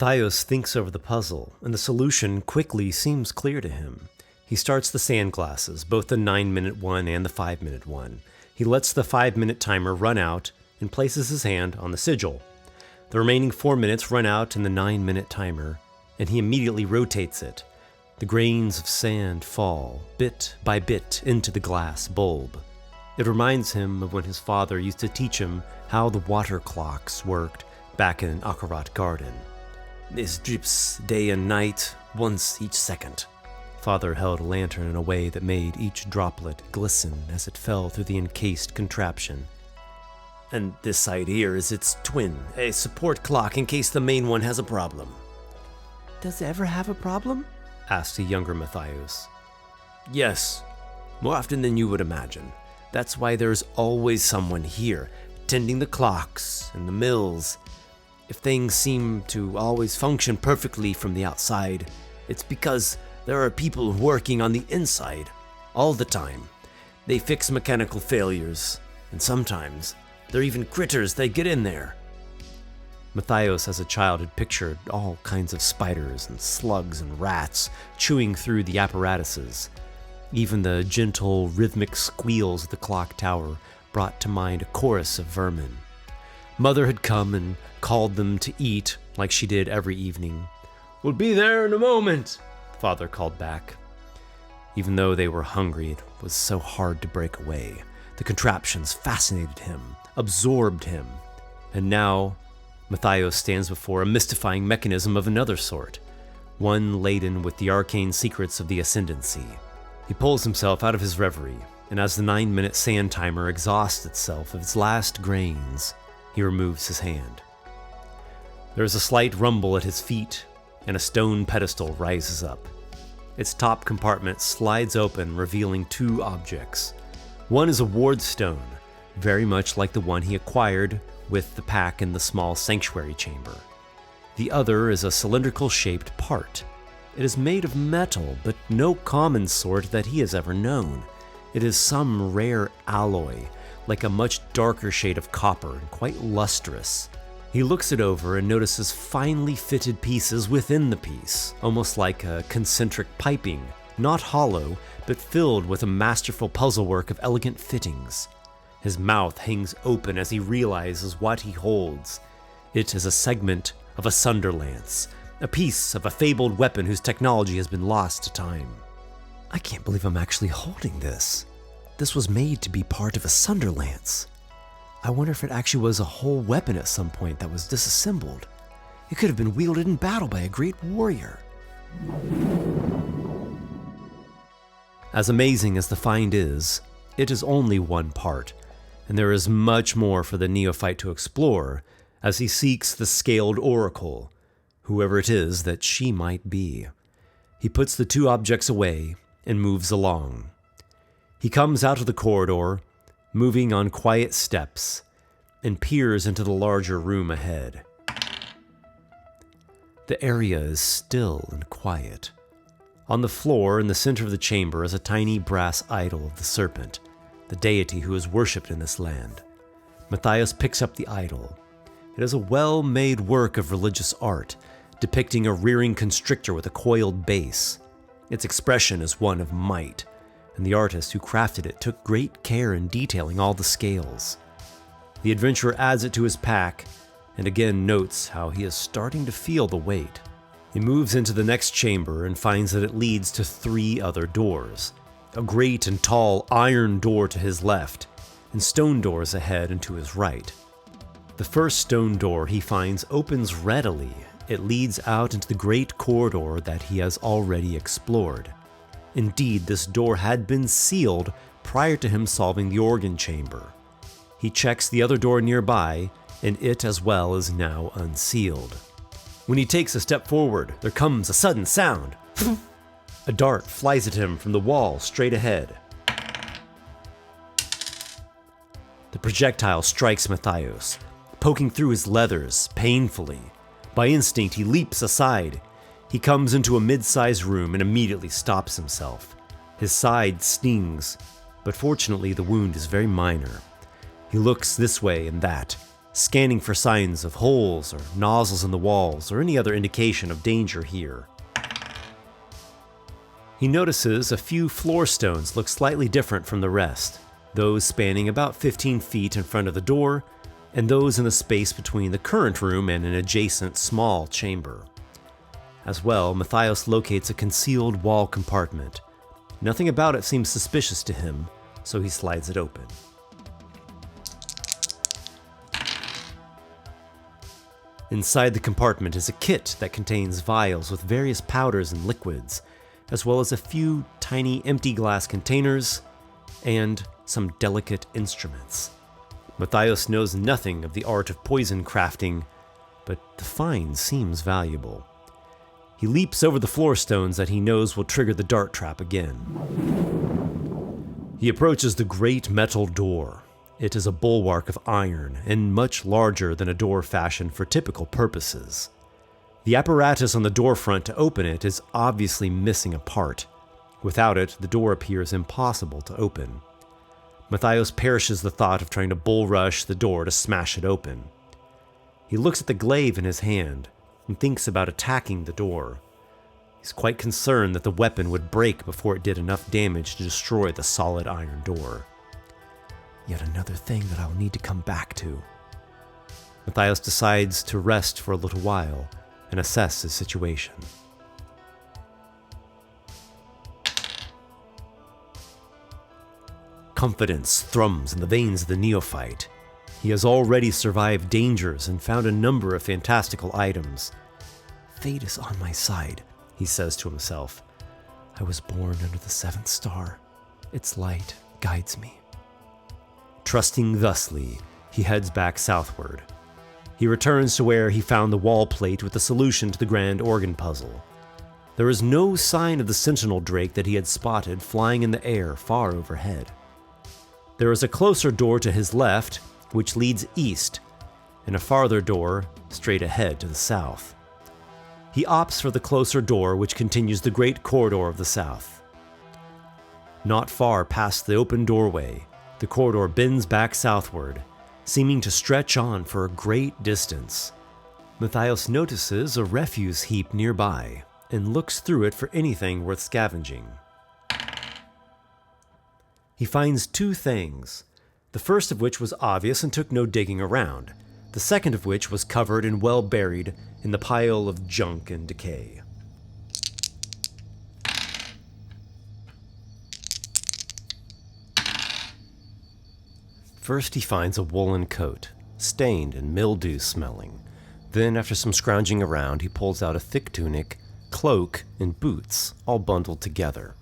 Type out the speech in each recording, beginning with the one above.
Matthaios thinks over the puzzle, and the solution quickly seems clear to him. He starts the sand glasses, both the 9-minute one and the 5-minute one. He lets the 5-minute timer run out and places his hand on the sigil. The remaining 4 minutes run out in the 9-minute timer, and he immediately rotates it. The grains of sand fall, bit by bit, into the glass bulb. It reminds him of when his father used to teach him how the water clocks worked back in Akarat Garden. "This drips day and night, once each second." Father held a lantern in a way that made each droplet glisten as it fell through the encased contraption. "And this side here is its twin, a support clock in case the main one has a problem." "Does it ever have a problem?" asked a younger Matthaios. "Yes, more often than you would imagine. That's why there's always someone here, tending the clocks and the mills. If things seem to always function perfectly from the outside, it's because there are people working on the inside, all the time. They fix mechanical failures, and sometimes there are even critters that get in there." Matthaios as a child had pictured all kinds of spiders and slugs and rats chewing through the apparatuses. Even the gentle, rhythmic squeals of the clock tower brought to mind a chorus of vermin. Mother had come and called them to eat like she did every evening. "We'll be there in a moment," Father called back. Even though they were hungry, it was so hard to break away. The contraptions fascinated him, absorbed him, and now Matthaios stands before a mystifying mechanism of another sort, one laden with the arcane secrets of the Ascendancy. He pulls himself out of his reverie, and as the 9-minute sand timer exhausts itself of its last grains, he removes his hand. There is a slight rumble at his feet, and a stone pedestal rises up. Its top compartment slides open, revealing 2 objects. One is a ward stone, very much like the one he acquired with the pack in the small sanctuary chamber. The other is a cylindrical-shaped part. It is made of metal, but no common sort that he has ever known. It is some rare alloy, like a much darker shade of copper and quite lustrous. He looks it over and notices finely fitted pieces within the piece, almost like a concentric piping, not hollow, but filled with a masterful puzzlework of elegant fittings. His mouth hangs open as he realizes what he holds. It is a segment of a sunderlance, a piece of a fabled weapon whose technology has been lost to time. "I can't believe I'm actually holding this. This was made to be part of a sunderlance. I wonder if it actually was a whole weapon at some point that was disassembled. It could have been wielded in battle by a great warrior." As amazing as the find is, it is only one part, and there is much more for the Neophyte to explore as he seeks the scaled oracle, whoever it is that she might be. He puts the 2 objects away and moves along. He comes out of the corridor, moving on quiet steps, and peers into the larger room ahead. The area is still and quiet. On the floor in the center of the chamber is a tiny brass idol of the serpent, the deity who is worshipped in this land. Matthaios picks up the idol. It is a well-made work of religious art, depicting a rearing constrictor with a coiled base. Its expression is one of might, and the artist who crafted it took great care in detailing all the scales. The adventurer adds it to his pack, and again notes how he is starting to feel the weight. He moves into the next chamber and finds that it leads to 3 other doors. A great and tall iron door to his left, and stone doors ahead and to his right. The first stone door he finds opens readily. It leads out into the great corridor that he has already explored. Indeed, this door had been sealed prior to him solving the organ chamber. He checks the other door nearby, and it as well is now unsealed. When he takes a step forward, there comes a sudden sound. A dart flies at him from the wall straight ahead. The projectile strikes Matthaios, poking through his leathers painfully. By instinct, he leaps aside. He comes into a mid-sized room and immediately stops himself. His side stings, but fortunately the wound is very minor. He looks this way and that, scanning for signs of holes or nozzles in the walls or any other indication of danger here. He notices a few floor stones look slightly different from the rest, those spanning about 15 feet in front of the door, and those in the space between the current room and an adjacent small chamber. As well, Matthaios locates a concealed wall compartment. Nothing about it seems suspicious to him, so he slides it open. Inside the compartment is a kit that contains vials with various powders and liquids, as well as a few tiny empty glass containers and some delicate instruments. Matthaios knows nothing of the art of poison crafting, but the find seems valuable. He leaps over the floor stones that he knows will trigger the dart trap again. He approaches the great metal door. It is a bulwark of iron and much larger than a door fashioned for typical purposes. The apparatus on the door front to open it is obviously missing a part. Without it, the door appears impossible to open. Matthaios perishes the thought of trying to bull rush the door to smash it open. He looks at the glaive in his hand and thinks about attacking the door. He's quite concerned that the weapon would break before it did enough damage to destroy the solid iron door. Yet another thing that I'll need to come back to. Matthaios decides to rest for a little while and assess his situation. Confidence thrums in the veins of the Neophyte. He has already survived dangers and found a number of fantastical items. Fate is on my side, he says to himself. I was born under the seventh star. Its light guides me. Trusting thusly, he heads back southward. He returns to where he found the wall plate with the solution to the grand organ puzzle. There is no sign of the sentinel drake that he had spotted flying in the air far overhead. There is a closer door to his left, which leads east, and a farther door straight ahead to the south. He opts for the closer door, which continues the great corridor of the south. Not far past the open doorway, the corridor bends back southward, seeming to stretch on for a great distance. Matthaios notices a refuse heap nearby and looks through it for anything worth scavenging. He finds two things, the first of which was obvious and took no digging around, the second of which was covered and well buried in the pile of junk and decay. First he finds a woolen coat, stained and mildew-smelling. Then, after some scrounging around, he pulls out a thick tunic, cloak, and boots, all bundled together.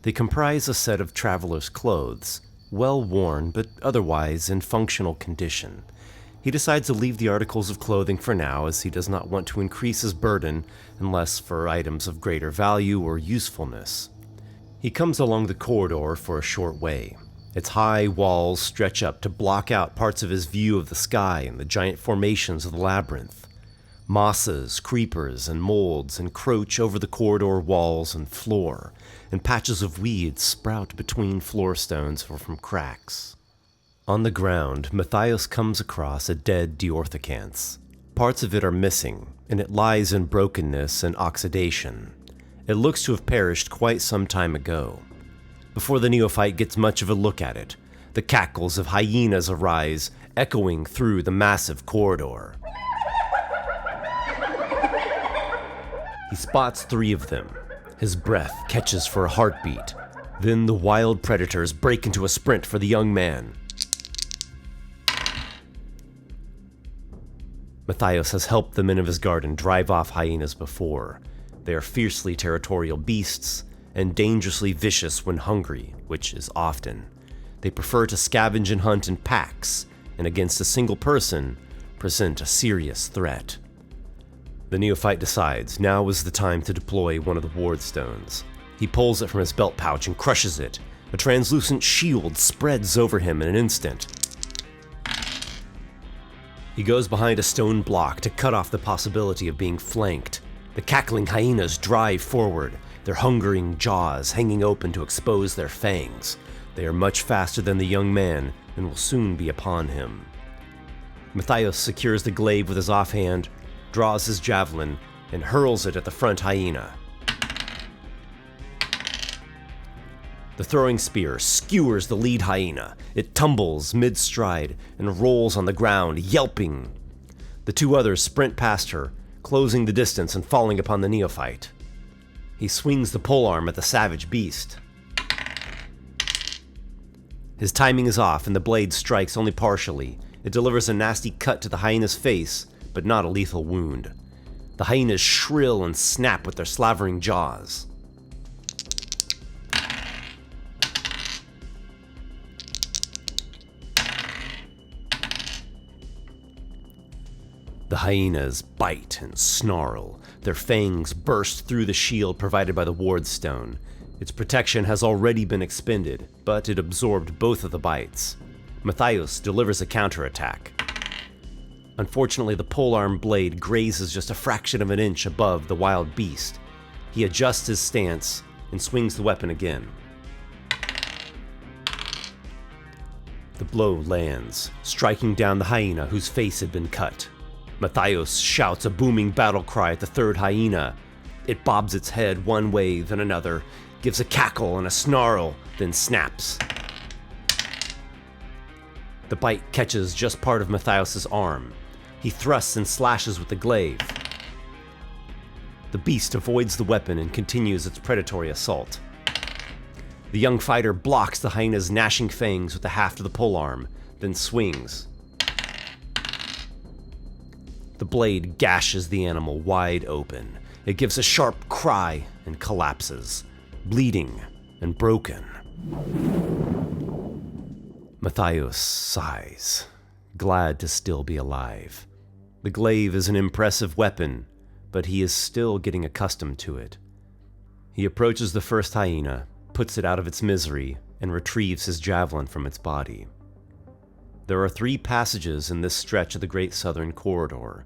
They comprise a set of traveler's clothes, well worn but otherwise in functional condition. He decides to leave the articles of clothing for now, as he does not want to increase his burden unless for items of greater value or usefulness. He comes along the corridor for a short way. Its high walls stretch up to block out parts of his view of the sky and the giant formations of the labyrinth. Mosses, creepers, and molds encroach over the corridor walls and floor, and patches of weeds sprout between floor stones or from cracks. On the ground, Matthaios comes across a dead Diorthocans. Parts of it are missing, and it lies in brokenness and oxidation. It looks to have perished quite some time ago. Before the Neophyte gets much of a look at it, the cackles of hyenas arise, echoing through the massive corridor. He spots 3 of them. His breath catches for a heartbeat. Then the wild predators break into a sprint for the young man. Matthaios has helped the men of his garden drive off hyenas before. They are fiercely territorial beasts, and dangerously vicious when hungry, which is often. They prefer to scavenge and hunt in packs, and against a single person, present a serious threat. The Neophyte decides now is the time to deploy one of the ward stones. He pulls it from his belt pouch and crushes it. A translucent shield spreads over him in an instant. He goes behind a stone block to cut off the possibility of being flanked. The cackling hyenas drive forward, their hungering jaws hanging open to expose their fangs. They are much faster than the young man and will soon be upon him. Matthaios secures the glaive with his offhand, draws his javelin, and hurls it at the front hyena. The throwing spear skewers the lead hyena. It tumbles mid-stride and rolls on the ground, yelping. The two others sprint past her, closing the distance and falling upon the neophyte. He swings the polearm at the savage beast. His timing is off and the blade strikes only partially. It delivers a nasty cut to the hyena's face, but not a lethal wound. The hyenas shrill and snap with their slavering jaws. The hyenas bite and snarl. Their fangs burst through the shield provided by the ward stone. Its protection has already been expended, but it absorbed both of the bites. Matthaios delivers a counterattack. Unfortunately, the polearm blade grazes just a fraction of an inch above the wild beast. He adjusts his stance and swings the weapon again. The blow lands, striking down the hyena whose face had been cut. Matthaios shouts a booming battle cry at the third hyena. It bobs its head one way, then another, gives a cackle and a snarl, then snaps. The bite catches just part of Matthaios' arm. He thrusts and slashes with the glaive. The beast avoids the weapon and continues its predatory assault. The young fighter blocks the hyena's gnashing fangs with the haft of the polearm, then swings. The blade gashes the animal wide open. It gives a sharp cry and collapses, bleeding and broken. Matthaios sighs, glad to still be alive. The glaive is an impressive weapon, but he is still getting accustomed to it. He approaches the first hyena, puts it out of its misery, and retrieves his javelin from its body. There are 3 passages in this stretch of the Great Southern Corridor.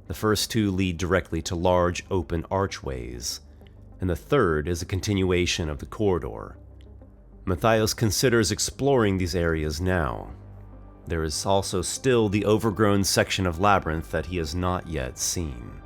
The first 2 lead directly to large open archways, and the third is a continuation of the corridor. Matthaios considers exploring these areas now. There is also still the overgrown section of labyrinth that he has not yet seen.